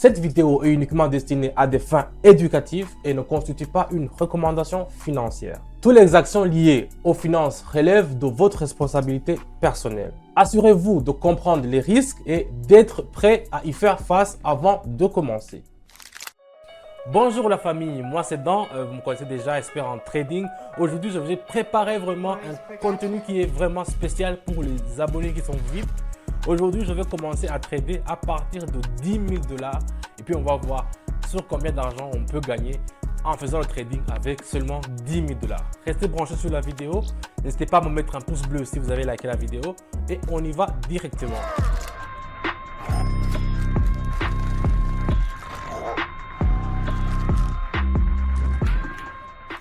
Cette vidéo est uniquement destinée à des fins éducatives et ne constitue pas une recommandation financière. Toutes les actions liées aux finances relèvent de votre responsabilité personnelle. Assurez-vous de comprendre les risques et d'être prêt à y faire face avant de commencer. Bonjour la famille, moi c'est Dan, vous me connaissez déjà, expert en trading. Aujourd'hui, je vais préparer vraiment un contenu qui est vraiment spécial pour les abonnés qui sont VIP. Aujourd'hui, je vais commencer à trader à partir de 10 000 $ et puis on va voir sur combien d'argent on peut gagner en faisant le trading avec seulement 10 000 $. Restez branchés sur la vidéo, n'hésitez pas à me mettre un pouce bleu si vous avez liké la vidéo et on y va directement.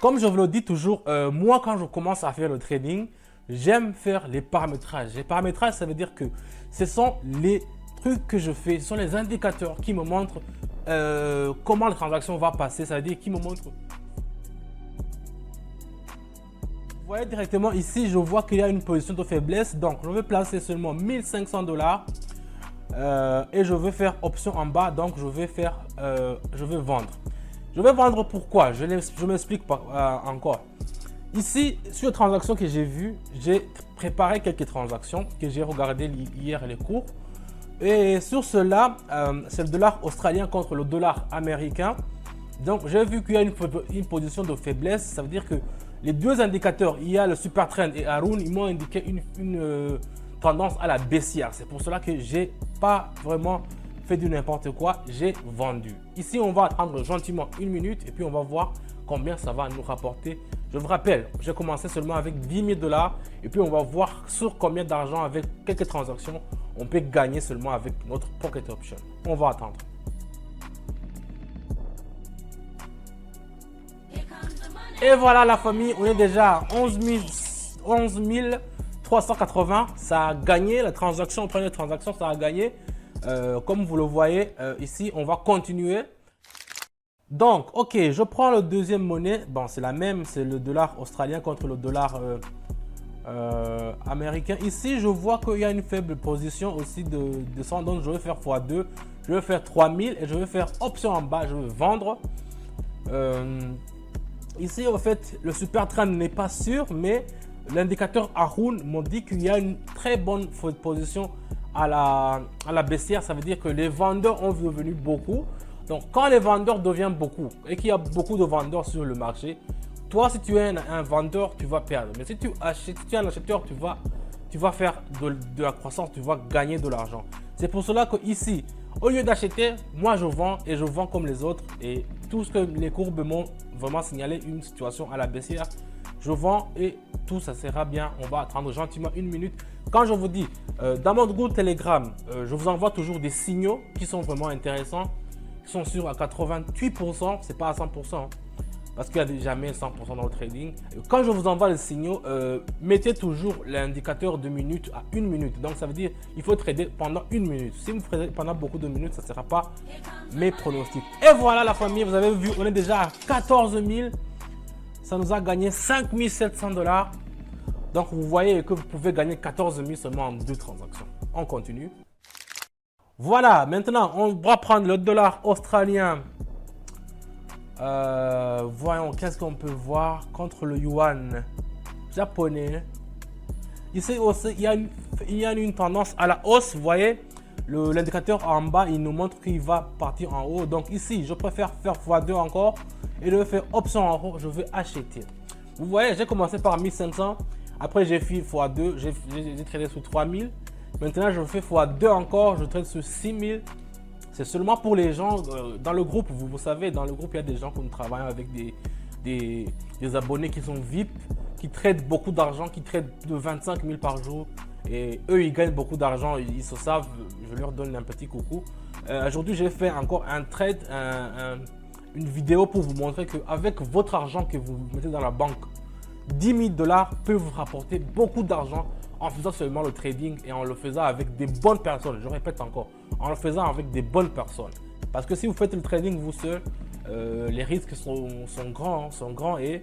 Comme je vous le dis toujours, moi quand je commence à faire le trading, j'aime faire les paramétrages. Les paramétrages, ça veut dire que ce sont les trucs que je fais, ce sont les indicateurs qui me montrent comment la transaction va passer, ça veut dire qui me montrent. Vous voyez directement ici, je vois qu'il y a une position de faiblesse, donc je vais placer seulement 1500 $ et je vais faire option en bas, donc je vais vendre. Je vais vendre pourquoi? Je m'explique encore. Ici, sur les transactions que j'ai vues, j'ai préparé quelques transactions que j'ai regardées hier les cours. Et sur cela, c'est le dollar australien contre le dollar américain. Donc, j'ai vu qu'il y a une position de faiblesse. Ça veut dire que les deux indicateurs, il y a le Super Trend et Haroon, ils m'ont indiqué une tendance à la baissière. C'est pour cela que j'ai pas vraiment fait du n'importe quoi, j'ai vendu. Ici, on va attendre gentiment une minute et puis on va voir combien ça va nous rapporter. Je vous rappelle, j'ai commencé seulement avec 10 000 $ et puis on va voir sur combien d'argent avec quelques transactions on peut gagner seulement avec notre Pocket Option. On va attendre. Et voilà la famille, on est déjà à 11 380. Ça a gagné la transaction, première transaction, ça a gagné. Comme vous le voyez ici, on va continuer. Donc, ok, je prends le deuxième monnaie. Bon, c'est la même, c'est le dollar australien contre le dollar américain. Ici, je vois qu'il y a une faible position aussi de 100. Donc, je vais faire x2. Je vais faire 3000 et je vais faire option en bas. Je vais vendre. Ici, en fait, le super trend n'est pas sûr, mais l'indicateur Haroon me dit qu'il y a une très bonne position à la baissière. Ça veut dire que les vendeurs ont devenu beaucoup. Donc, quand les vendeurs deviennent beaucoup et qu'il y a beaucoup de vendeurs sur le marché, toi, si tu es un vendeur, tu vas perdre. Mais si tu es un acheteur, tu vas faire de la croissance, tu vas gagner de l'argent. C'est pour cela que ici, au lieu d'acheter, moi, je vends et je vends comme les autres. Et tout ce que les courbes m'ont vraiment signalé, une situation à la baissière, je vends et tout ça sera bien. On va attendre gentiment une minute. Quand je vous dis, dans mon groupe Telegram, je vous envoie toujours des signaux qui sont vraiment intéressants. Qui sont sûrs à 88%, c'est pas à 100%, hein, parce qu'il n'y a jamais 100% dans le trading. Quand je vous envoie les signaux, mettez toujours l'indicateur de minutes à 1 minute. Donc ça veut dire qu'il faut trader pendant 1 minute. Si vous tradez pendant beaucoup de minutes, ça ne sera pas mes pronostics. Et voilà la famille, vous avez vu, on est déjà à 14 000. Ça nous a gagné 5 700 $. Donc vous voyez que vous pouvez gagner 14 000 seulement en 2 transactions. On continue. Voilà, maintenant on va prendre le dollar australien. Voyons, qu'est-ce qu'on peut voir contre le yuan japonais. Ici aussi, il y a une tendance à la hausse. Vous voyez, l'indicateur en bas, il nous montre qu'il va partir en haut. Donc ici, je préfère faire x2 encore et je vais faire option en haut. Je vais acheter. Vous voyez, j'ai commencé par 1500. Après, j'ai fait x2. J'ai tradé sur 3000. Maintenant, je fais x2 encore, je trade sur 6000. C'est seulement pour les gens dans le groupe. Vous savez, dans le groupe, il y a des gens qui travaillent avec des abonnés qui sont VIP, qui tradent beaucoup d'argent, qui tradent de 25 000 par jour. Et eux, ils gagnent beaucoup d'argent, ils se savent. Je leur donne un petit coucou. Aujourd'hui, j'ai fait encore un trade, une vidéo pour vous montrer qu'avec votre argent que vous mettez dans la banque, 10 000 $ peut vous rapporter beaucoup d'argent en faisant seulement le trading et en le faisant avec des bonnes personnes. Je répète encore, en le faisant avec des bonnes personnes. Parce que si vous faites le trading vous seul, les risques sont grands et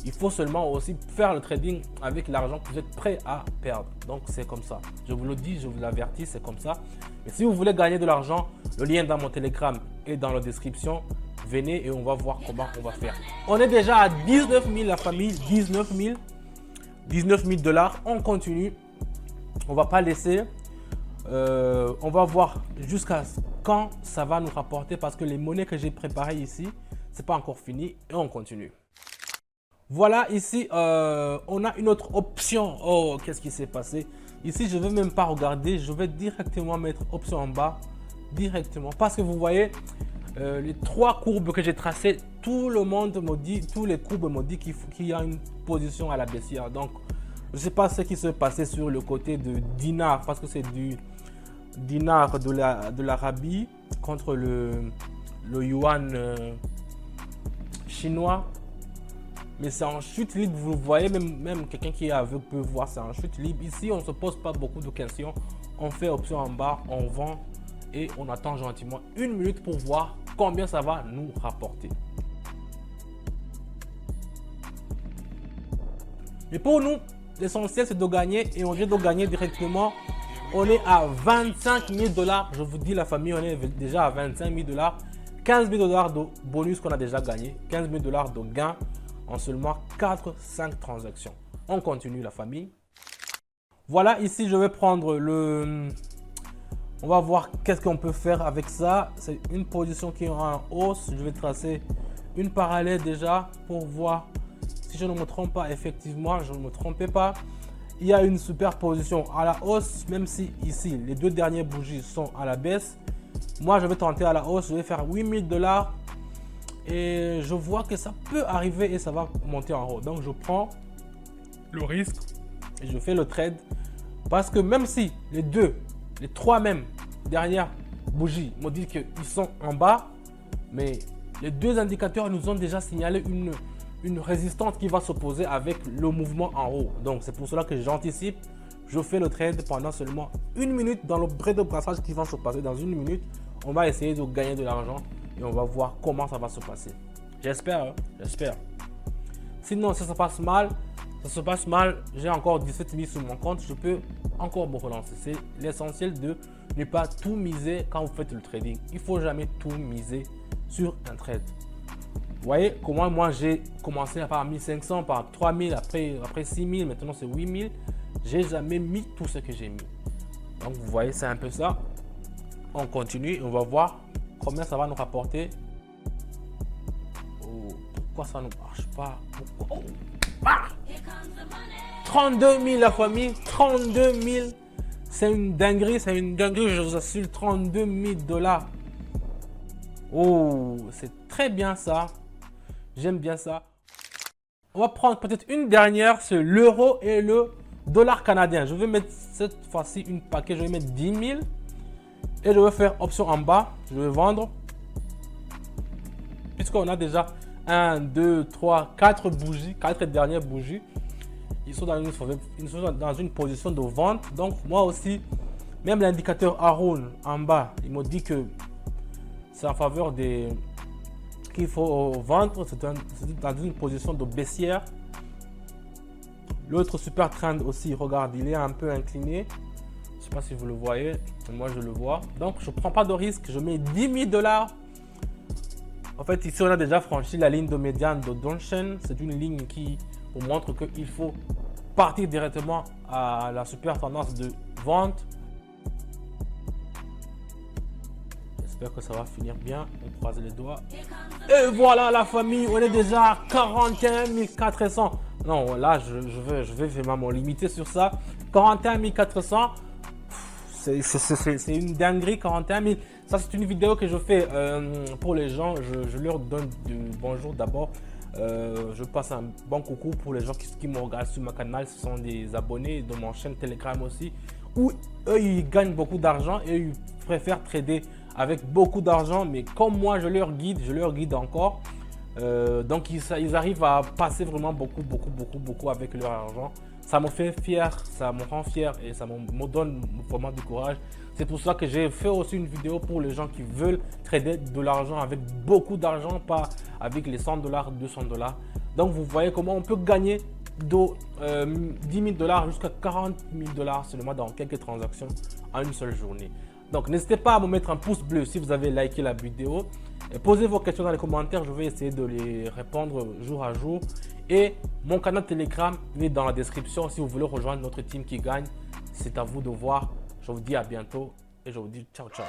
Il faut seulement aussi faire le trading avec l'argent que vous êtes prêt à perdre. Donc, c'est comme ça. Je vous le dis, je vous l'avertis, c'est comme ça. Et si vous voulez gagner de l'argent, le lien dans mon Telegram est dans la description. Venez et on va voir comment on va faire. On est déjà à 19 000 la famille, 19 000 $. On continue. On va pas laisser. On va voir jusqu'à quand ça va nous rapporter parce que les monnaies que j'ai préparées ici, c'est pas encore fini et on continue. Voilà, ici, on a une autre option. Oh, qu'est-ce qui s'est passé? Ici, je ne vais même pas regarder. Je vais directement mettre option en bas. Directement. Parce que vous voyez, les 3 courbes que j'ai tracées, tout le monde me dit, tous les courbes me disent qu'il y a une position à la baissière. Donc, je ne sais pas ce qui s'est passé sur le côté de dinar. Parce que c'est du dinar de l'Arabie contre le yuan chinois. Mais c'est en chute libre, vous voyez, même quelqu'un qui est aveugle peut voir, c'est en chute libre. Ici, on ne se pose pas beaucoup de questions. On fait option en bas, on vend et on attend gentiment 1 minute pour voir combien ça va nous rapporter. Mais pour nous, l'essentiel c'est de gagner et on vient de gagner directement. On est à 25 000 $. Je vous dis la famille, on est déjà à 25 000 $. 15 000 $ de bonus qu'on a déjà gagné. 15 000 $ de gains en seulement 4-5 transactions. On continue la famille. Voilà, ici je vais prendre le... On va voir qu'est-ce qu'on peut faire avec ça. C'est une position qui est en hausse. Je vais tracer une parallèle déjà pour voir si je ne me trompe pas. Effectivement, je ne me trompais pas. Il y a une superposition à la hausse, même si ici les 2 dernières bougies sont à la baisse. Moi, je vais tenter à la hausse. Je vais faire 8 000 $. Et je vois que ça peut arriver et ça va monter en haut. Donc, je prends le risque et je fais le trade. Parce que même si les 3 même dernières bougies me disent qu'ils sont en bas, mais les 2 indicateurs nous ont déjà signalé une résistance qui va s'opposer avec le mouvement en haut. Donc, c'est pour cela que j'anticipe. Je fais le trade pendant seulement 1 minute dans le break de brassage qui va se passer dans 1 minute. On va essayer de gagner de l'argent. Et on va voir comment ça va se passer. J'espère, hein? J'espère. Sinon, si ça se passe mal, j'ai encore 17 000 sur mon compte, je peux encore me relancer. C'est l'essentiel de ne pas tout miser quand vous faites le trading. Il ne faut jamais tout miser sur un trade. Vous voyez comment moi j'ai commencé par 1500, par 3000, après 6000, maintenant c'est 8000. J'ai jamais mis tout ce que j'ai mis. Donc vous voyez, c'est un peu ça. On continue et on va voir combien ça va nous rapporter. Oh, pourquoi ça ne marche pas? Pourquoi? Oh. Ah, 32 000 la famille, 32 000. C'est une dinguerie, je vous assure, 32 000 $. Oh, c'est très bien ça. J'aime bien ça. On va prendre peut-être une dernière, c'est l'euro et le dollar canadien. Je vais mettre cette fois-ci une paquet, je vais mettre 10 000. Et je vais faire option en bas, je vais vendre. Puisqu'on a déjà 1, 2, 3, 4 bougies, 4 dernières bougies. Ils sont dans une position de vente. Donc moi aussi, même l'indicateur Haroun en bas, il me dit que c'est en faveur des... qu'il faut vendre. C'est dans une position de baissière. L'autre super trend aussi, regarde, il est un peu incliné. Je ne sais pas si vous le voyez, moi je le vois. Donc je ne prends pas de risque, je mets 10 000 $. En fait, ici on a déjà franchi la ligne de médiane de Donchen. C'est une ligne qui vous montre qu'il faut partir directement à la super tendance de vente. J'espère que ça va finir bien, on croise les doigts. Et voilà la famille, on est déjà à 41 400. Non, là je vais vraiment me limiter sur ça. 41 400. C'est une dinguerie, 41 000. Ça, c'est une vidéo que je fais pour les gens. Je leur donne du bonjour d'abord. Je passe un bon coucou pour les gens qui me regardent sur ma canal. Ce sont des abonnés de mon chaîne Telegram aussi. Où eux, ils gagnent beaucoup d'argent et ils préfèrent trader avec beaucoup d'argent. Mais comme moi, je leur guide encore. Donc, ils arrivent à passer vraiment beaucoup avec leur argent. Ça me fait fier, ça me rend fier et ça me donne vraiment du courage. C'est pour ça que j'ai fait aussi une vidéo pour les gens qui veulent trader de l'argent avec beaucoup d'argent, pas avec les $100, $200. Donc vous voyez comment on peut gagner de 10 000 $ jusqu'à 40 000 $ seulement dans quelques transactions en une seule journée. Donc n'hésitez pas à me mettre un pouce bleu si vous avez liké la vidéo. Et posez vos questions dans les commentaires, je vais essayer de les répondre jour à jour. Et mon canal Telegram est dans la description si vous voulez rejoindre notre team qui gagne. C'est à vous de voir. Je vous dis à bientôt et je vous dis ciao ciao.